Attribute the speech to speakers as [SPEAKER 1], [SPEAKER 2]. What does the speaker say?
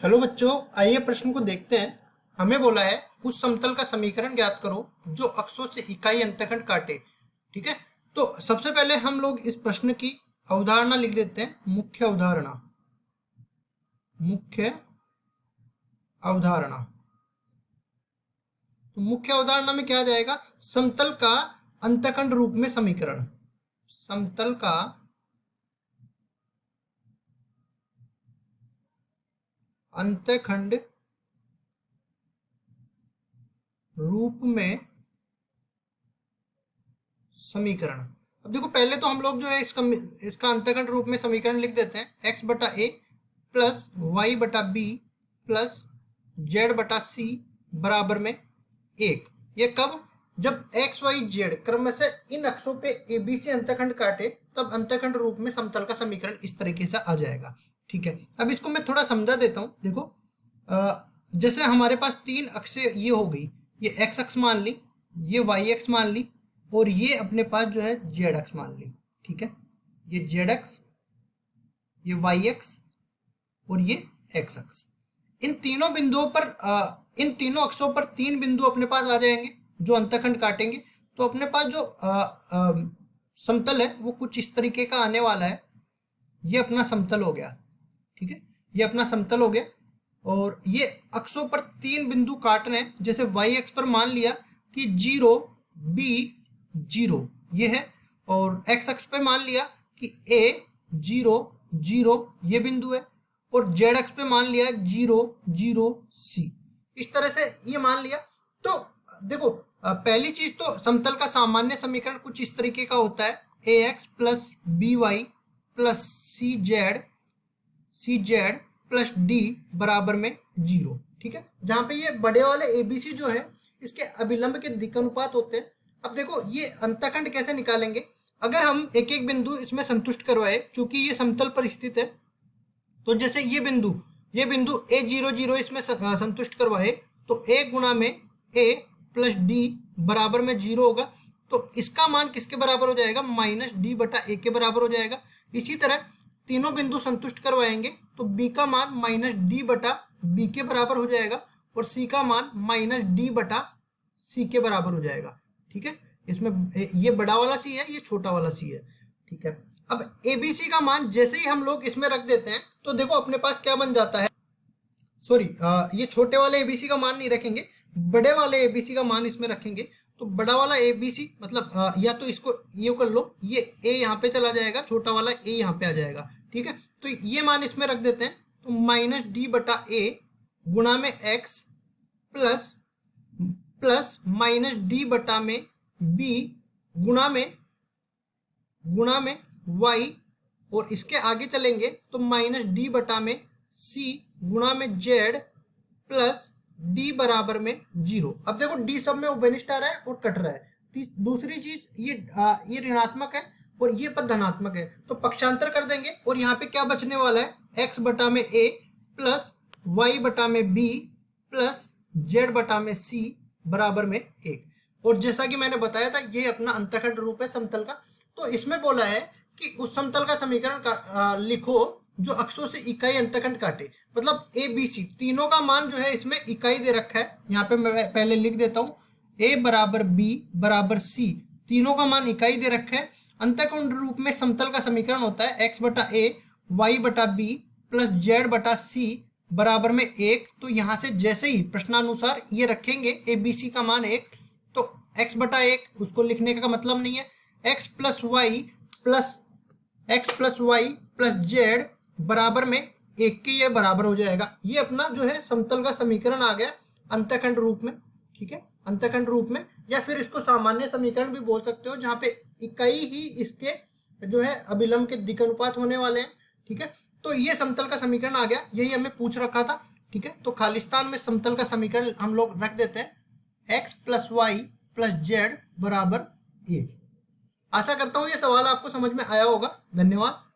[SPEAKER 1] Hello बच्चों, आइए प्रश्न को देखते हैं। हमें बोला है उस समतल का समीकरण ज्ञात करो जो अक्षों से इकाई अंतःखंड काटे। ठीक है, तो सबसे पहले हम लोग इस प्रश्न की अवधारणा लिख देते हैं। मुख्य अवधारणा, मुख्य अवधारणा। तो मुख्य अवधारणा में क्या आ जाएगा? समतल का अंतःखंड रूप में समीकरण। समतल का अंतःखंड रूप में समीकरण। अब देखो, पहले तो हम लोग जो है इसका अंतःखंड रूप में समीकरण लिख देते हैं। एक्स बटा ए प्लस वाई बटा बी प्लस जेड बटा सी बराबर में 1। ये कब? जब एक्स वाई जेड क्रम से इन अक्षों पे ए बी सी अंतःखंड काटे, तब अंतःखंड रूप में समतल का समीकरण इस तरीके से आ जाएगा। ठीक है, अब इसको मैं थोड़ा समझा देता हूँ। देखो, जैसे हमारे पास तीन अक्ष ये हो गई, ये एक्स अक्ष मान ली, ये वाई अक्ष मान ली, और ये अपने पास जो है जेड अक्ष मान ली। ठीक है, ये जेड अक्ष, ये वाई अक्ष और ये एक्स अक्ष। इन तीनों बिंदुओं पर इन तीनों अक्षों पर तीन बिंदु अपने पास आ जाएंगे जो अंतःखंड काटेंगे। तो अपने पास जो समतल है वो कुछ इस तरीके का आने वाला है। ये अपना समतल हो गया। ठीक है, ये अपना समतल हो गया, और ये अक्षों पर तीन बिंदु काट रहे हैं। जैसे वाई अक्ष पर मान लिया कि 0 बी 0 ये है, और एक्स अक्ष पे मान लिया कि ए 0 0 ये बिंदु है, और जेड अक्ष पे मान लिया 0 0 सी। इस तरह से ये मान लिया। तो देखो, पहली चीज तो समतल का सामान्य समीकरण कुछ इस तरीके का होता है। A X plus B Y plus C Z plus D बराबर में 0। ठीक है, जहां पे ये बड़े वाले एबीसी जो है इसके अभिलंब के दिक्अनुपात होते हैं। अब देखो, ये अंतःखंड कैसे निकालेंगे? अगर हम एक एक बिंदु इसमें संतुष्ट करवाए, चूंकि ये समतल पर स्थित है, तो जैसे ये बिंदु ए 0 0 इसमें संतुष्ट करवाए, तो ए गुणा में ए प्लस डी बराबर में 0 होगा। तो इसका मान किसके बराबर हो जाएगा? माइनस डी बटा ए के बराबर हो जाएगा। इसी तरह तीनों बिंदु संतुष्ट करवाएंगे तो बी का मान माइनस डी बटा बी के बराबर हो जाएगा, और सी का मान माइनस डी बटा सी के बराबर हो जाएगा। ठीक है, इसमें ये बड़ा वाला सी है, ये छोटा वाला सी है। ठीक है, अब एबीसी का मान जैसे ही हम लोग इसमें रख देते हैं, तो देखो अपने पास क्या बन जाता है। सॉरी, ये छोटे वाले एबीसी का मान नहीं रखेंगे, बड़े वाले एबीसी का मान इसमें रखेंगे। तो बड़ा वाला एबीसी मतलब या तो इसको ये कर लो, ये ए यहाँ पे चला जाएगा, छोटा वाला ए यहाँ पे आ जाएगा। ठीक है, तो ये मान इसमें रख देते हैं। तो माइनस डी बटा ए गुणा में x plus plus minus D बटा में बी गुणा में वाई, और इसके आगे चलेंगे तो माइनस डी बटा में सी गुणा में जेड प्लस डी बराबर में 0। अब देखो, डी सब में उभयनिष्ठ आ रहा है और कट रहा है। दूसरी चीज, ये ऋणात्मक है और ये पद धनात्मक है, तो पक्षांतर कर देंगे, और यहाँ पे क्या बचने वाला है? एक्स बटा में ए प्लस वाई बटा में बी प्लस जेड बटा में सी बराबर में 1। और जैसा कि मैंने बताया था, ये अपना अंतःखंड रूप है समतल का। तो इसमें बोला है कि उस समतल का समीकरण का लिखो जो अक्षों से इकाई अंतःखंड काटे। मतलब ए बी सी तीनों का मान जो है इसमें इकाई दे रखा है। यहाँ पे मैं पहले लिख देता हूँ, ए बराबर बी बराबर सी, तीनों का मान इकाई दे रखा है। अंतःखंड रूप में समतल का समीकरण होता है एक्स बटा ए वाई बटा बी प्लस जेड बटा सी बराबर में 1। तो यहाँ से जैसे ही प्रश्नानुसार ये रखेंगे ए बी सी का मान 1, तो एक्स बटा 1 उसको लिखने का मतलब नहीं है। X plus y plus z बराबर में 1 के ये बराबर हो जाएगा। ये अपना जो है समतल का समीकरण आ गया अंतःखंड रूप में। ठीक है, अंतःखंड रूप में, या फिर इसको सामान्य समीकरण भी बोल सकते हो, जहाँ पे इकाई ही इसके जो है अभिलंब के दिक्अनुपात होने वाले हैं। ठीक है, तो ये समतल का समीकरण आ गया, यही हमें पूछ रखा था। ठीक है, तो खालिस्तान में समतल का समीकरण हम लोग रख देते हैं x plus y plus z बराबर 1। आशा करता हूँ ये सवाल आपको समझ में आया होगा। धन्यवाद।